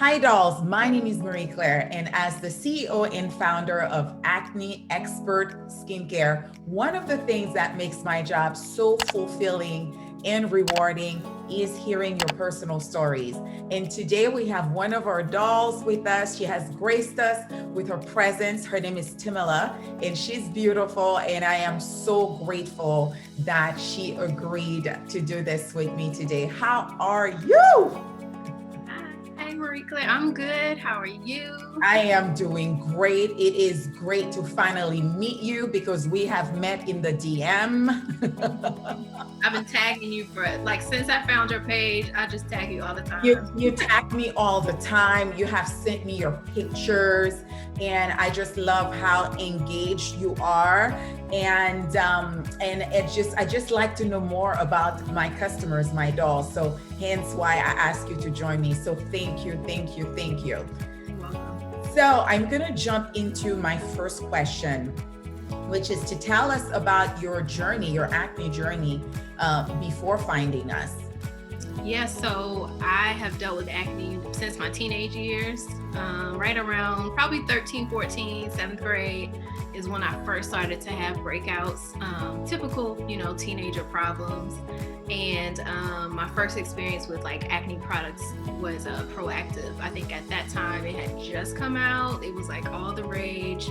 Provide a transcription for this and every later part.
Hi, dolls. My name is Marie Claire, and as the CEO and founder of Acne Expert Skincare, one of the things that makes my job so fulfilling and rewarding is hearing your personal stories. And today we have one of our dolls with us. She has graced us with her presence. Her name is Timela, and she's beautiful. And I am so grateful that she agreed to do this with me today. How are you? Hi, Marie Claire. I'm good. How are you? I am doing great. It is great to finally meet you because we have met in the DM. I've been tagging you since I found your page. I just tag you all the time. You tag me all the time. You have sent me your pictures, and I just love how engaged you are. And I just like to know more about my customers, my dolls. So hence why I ask you to join me. So thank you. You're welcome. So I'm gonna jump into my first question, which is to tell us about your journey, your acne journey, before finding us. Yeah, so I have dealt with acne since my teenage years. Right around probably 13, 14, 7th grade is when I first started to have breakouts, typical, teenager problems. And my first experience with acne products was Proactiv. I think at that time it had just come out. It was all the rage.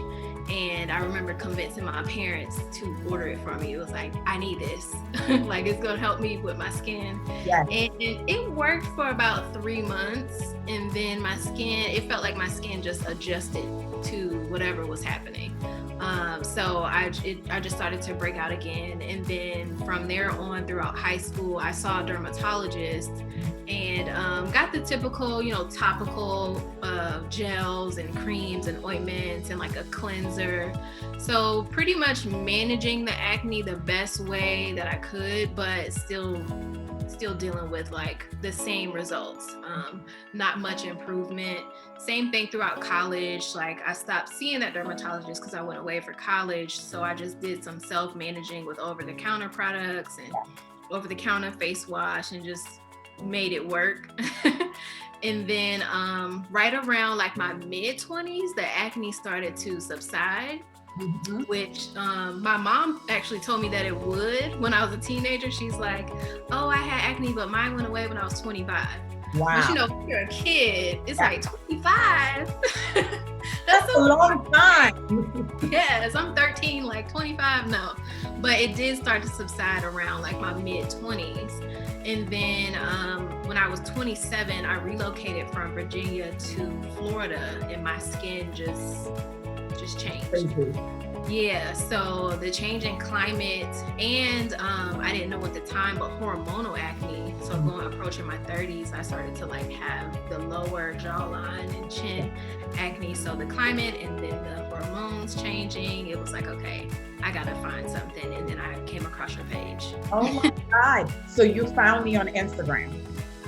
And I remember convincing my parents to order it for me. It was I need this. It's gonna help me with my skin. Yes. And it worked for about 3 months. And then it felt like my skin just adjusted to whatever was happening. So I just started to break out again. And then from there on throughout high school, I saw a dermatologist and got the typical, topical gels and creams and ointments and a cleanser. So pretty much managing the acne the best way that I could, but still dealing with the same results. Not much improvement. Same thing throughout college. I stopped seeing that dermatologist because I went away for college. So I just did some self-managing with over-the-counter products and over-the-counter face wash and just made it work. And then right around my mid-20s, the acne started to subside. Mm-hmm. Which my mom actually told me that it would when I was a teenager. She's like, oh, I had acne, but mine went away when I was 25. Wow. But when you're a kid, it's 25. That's a long time. Yes, I'm 13, 25, no. But it did start to subside around my mid-20s. And then when I was 27, I relocated from Virginia to Florida, and my skin just changed. Yeah, so the change in climate and I didn't know at the time, but hormonal acne. So approaching my 30s, I started to have the lower jawline and chin acne. So the climate and then the hormones changing, it was okay, I gotta find something. And then I came across your page. Oh my God. So you found me on Instagram.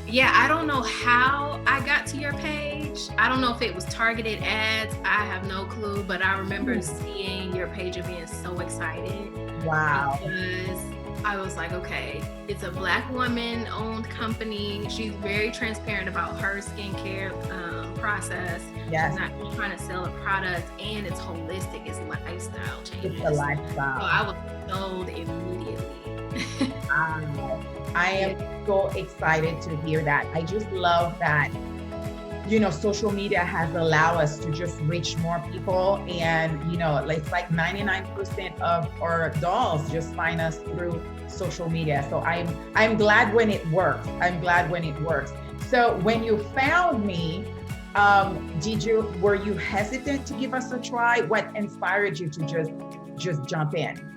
Yeah, I don't know how I got to your page. I don't know if it was targeted ads. I have no clue, but I remember seeing your page and being so excited. Wow. Because I was okay, it's a Black woman owned company. She's very transparent about her skincare process. Yes. She's not just trying to sell a product, and it's holistic. It's lifestyle changes. It's a lifestyle. So I was sold immediately. I am so excited to hear that. I just love that, social media has allowed us to just reach more people. And, it's 99% of our dolls just find us through social media. So I'm glad when it works. So when you found me, were you hesitant to give us a try? What inspired you to just jump in?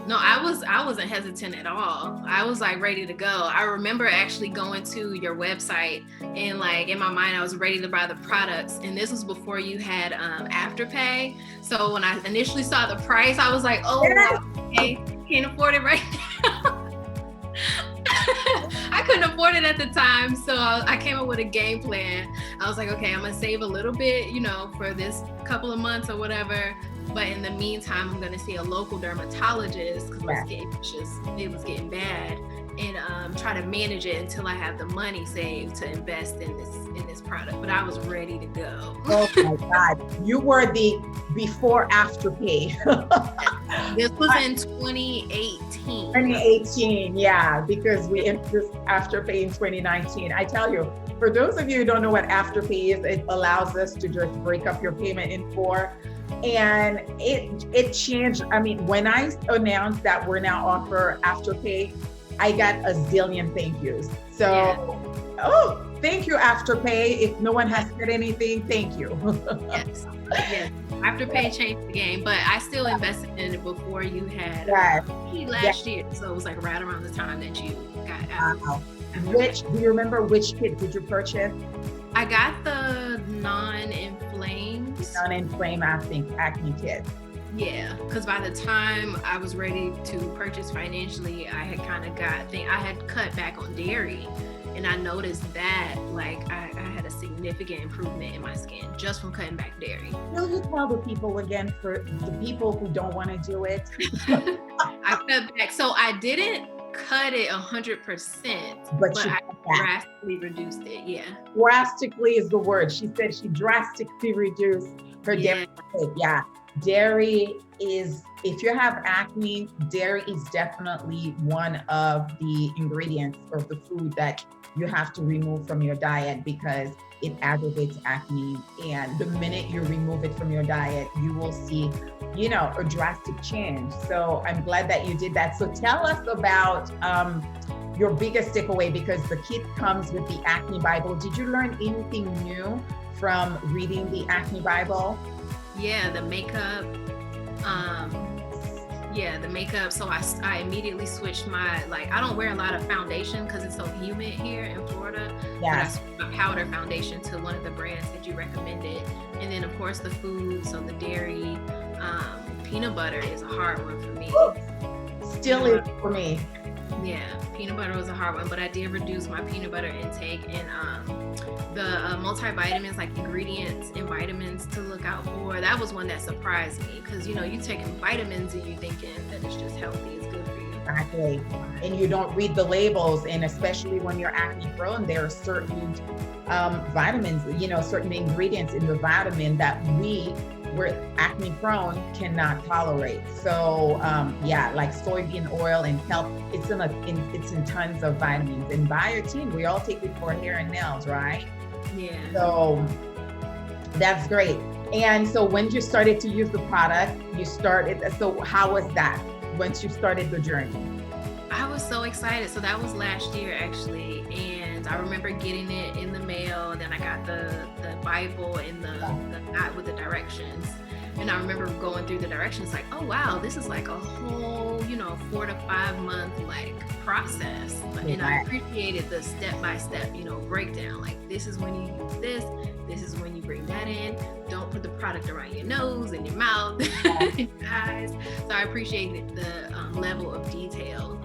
No, I wasn't hesitant at all. I was ready to go. I remember actually going to your website and in my mind, I was ready to buy the products. And this was before you had Afterpay. So when I initially saw the price, I was okay, can't afford it right now. I couldn't afford it at the time. So I came up with a game plan. I was okay, I'm gonna save a little bit, for this couple of months or whatever. But in the meantime, I'm going to see a local dermatologist because my skin it was getting bad. and try to manage it until I have the money saved to invest in this product. But I was ready to go. Oh my God. You were the before after pay. This was in 2018. 2018, yeah, because we introduced Afterpay in 2019. I tell you, for those of you who don't know what Afterpay is, it allows us to just break up your payment in four. And it changed. I mean, when I announced that we're now offer Afterpay, I got a zillion thank yous. So, yeah. Oh, thank you, Afterpay. If no one has said anything, thank you. Yes. Yes. Afterpay changed the game, but I still invested in it before you had last year. So it was like right around the time that you got out. Wow. Do you remember which kit did you purchase? I got the non-inflamed acne kit. Yeah, because by the time I was ready to purchase financially, I had kind of I had cut back on dairy, and I noticed that like I had a significant improvement in my skin just from cutting back dairy. Will you tell the people again, for the people who don't want to do it? I cut back, so I didn't cut it 100%, but I drastically reduced it. Yeah, drastically is the word. She said she drastically reduced her dairy intake. Yeah, dairy is, if you have acne, dairy is definitely one of the ingredients or the food that you have to remove from your diet because it aggravates acne. And the minute you remove it from your diet, you will see, a drastic change. So I'm glad that you did that. So tell us about your biggest takeaway, because the kit comes with the Acne Bible. Did you learn anything new from reading the Acne Bible? Yeah, the makeup. The makeup. So I immediately switched I don't wear a lot of foundation because it's so humid here in Florida. Yes. But I switched my powder foundation to one of the brands that you recommended. And then of course the food, so the dairy, peanut butter is a hard one for me. Still is for me. Yeah, peanut butter was a hard one, but I did reduce my peanut butter intake, and the multivitamins, like ingredients and vitamins to look out for. That was one that surprised me because you taking vitamins and you thinking that it's just healthy, it's good for you. Exactly, and you don't read the labels, and especially when you're acne prone, there are certain vitamins, certain ingredients in the vitamin that we're acne prone cannot tolerate. So like soybean oil and kelp, it's in tons of vitamins. And biotin, we all take it for hair and nails, right? Yeah. So that's great. And so when you started to use the product, so how was that once you started the journey? I was so excited. So that was last year actually. And I remember getting it in the mail, and then I got the Bible and the guide with the directions. And I remember going through the directions like, oh wow, this is like a whole, 4 to 5 month process. And I appreciated the step-by-step, breakdown. Like this is when you use this is when you bring that in. Don't put the product around your nose and your mouth and your eyes. So I appreciated the level of detail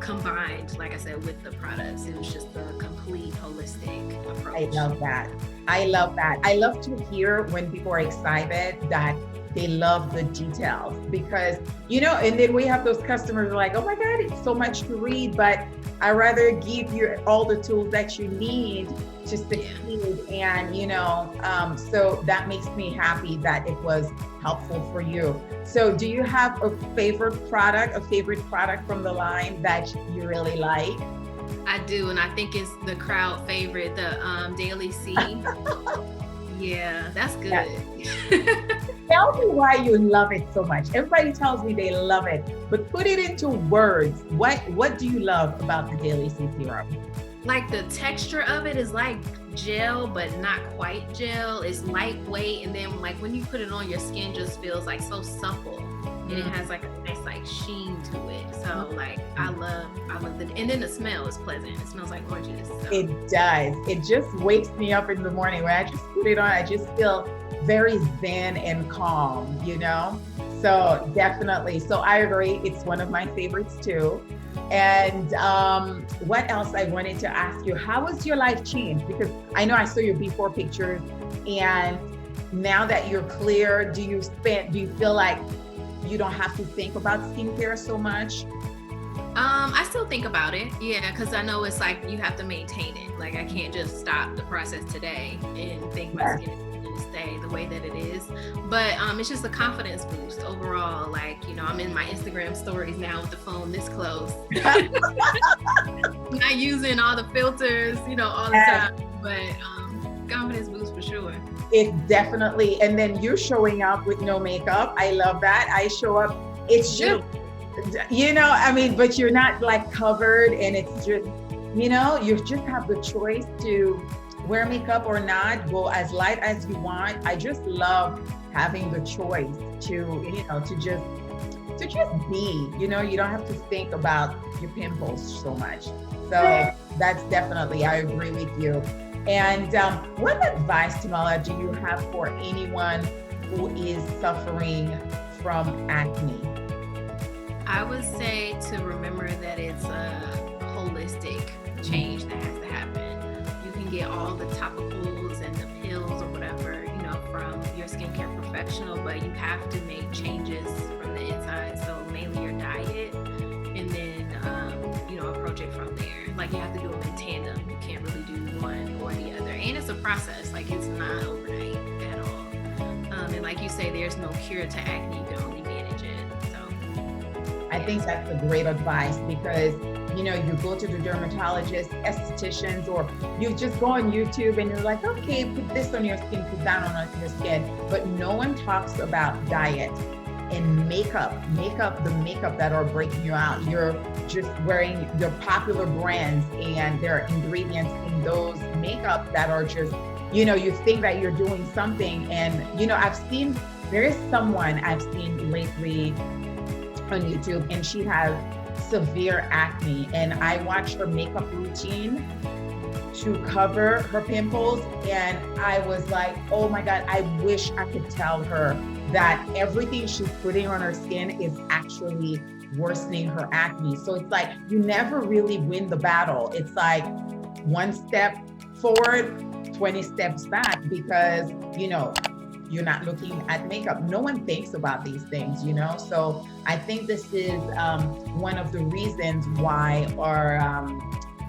combined, like I said, with the products. It was just a complete holistic approach. I love that. I love to hear when people are excited that they love the details because, and then we have those customers who are like, oh my God, it's so much to read, but I rather give you all the tools that you need to succeed. And, so that makes me happy that it was helpful for you. So do you have a favorite product from the line that you really like? I do, and I think it's the crowd favorite, the Daily C. Yeah, that's good. Yeah. Tell me why you love it so much. Everybody tells me they love it, but put it into words. What do you love about the Daily C serum? Like the texture of it is like gel, but not quite gel. It's lightweight, and then like when you put it on, your skin just feels like so supple, and it has like a nice sheen to it. So like I love it, and then the smell is pleasant. It smells like oranges. So. It does. It just wakes me up in the morning. When I just put it on, I just feel very zen and calm, So definitely. So I agree. It's one of my favorites too. And what else I wanted to ask you, how has your life changed? Because I know I saw your before pictures, and now that you're clear, do you feel like you don't have to think about skincare so much? I still think about it, yeah, because I know it's like you have to maintain it. Like I can't just stop the process today and think my skin is going to stay the way that it is. But it's just a confidence boost overall. Like, you know, I'm in my Instagram stories now with the phone this close. Not using all the filters, you know, all the time. But confidence boost for sure. It definitely, and then you're showing up with no makeup. I love that. I show up, it's just, you know, I mean, but you're not like covered, and it's just, you know, you just have the choice to wear makeup or not, go as light as you want. I just love having the choice to, you know, to just be, you know, you don't have to think about your pimples so much. So that's definitely, I agree with you. And what advice, Tamala, do you have for anyone who is suffering from acne? I would say to remember that it's a holistic change that has to happen. You can get all the topicals and the pills or whatever, you know, from your skincare professional, but you have to make changes from the inside. So mainly your diet, and then, you know, approach it from there. Like you have to do them in tandem. You can't really do one or the other. And it's a process. Like it's not overnight at all. And like you say, there's no cure to acne. You can only manage it. So I think that's a great advice, because, you know, you go to the dermatologist, estheticians, or you just go on YouTube and you're like, okay, put this on your skin, put that on your skin. But no one talks about diet and makeup, the makeup that are breaking you out. You're just wearing your popular brands, and there are ingredients in those makeup that are just, you know, you think that you're doing something. And, you know, there is someone I've seen lately on YouTube, and she has severe acne, and I watched her makeup routine to cover her pimples, and I was like, oh my God, I wish I could tell her that everything she's putting on her skin is actually worsening her acne. So it's like, you never really win the battle. It's like one step forward, 20 steps back, because, you know, you're not looking at makeup. No one thinks about these things, you know? So I think this is one of the reasons why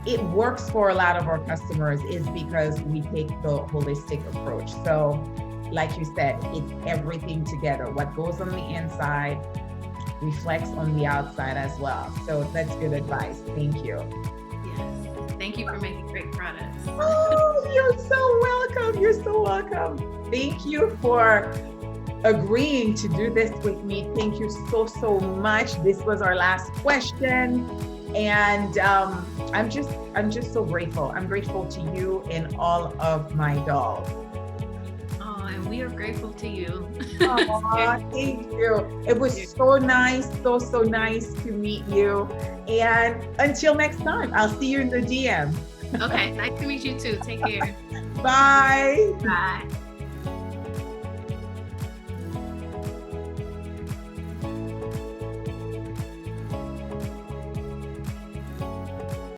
it works for a lot of our customers, is because we take the holistic approach. So like you said, it's everything together. What goes on the inside reflects on the outside as well. So that's good advice. Thank you. yes, thank you for making great products. Oh, you're so welcome. You're so welcome. Thank you for agreeing to do this with me. Thank you so, so much. This was our last question. And I'm just so grateful. I'm grateful to you and all of my dolls. Oh, and we are grateful to you. Aw, thank you. It was so nice, so, so nice to meet you. And until next time, I'll see you in the DM. Okay, nice to meet you too. Take care. Bye. Bye.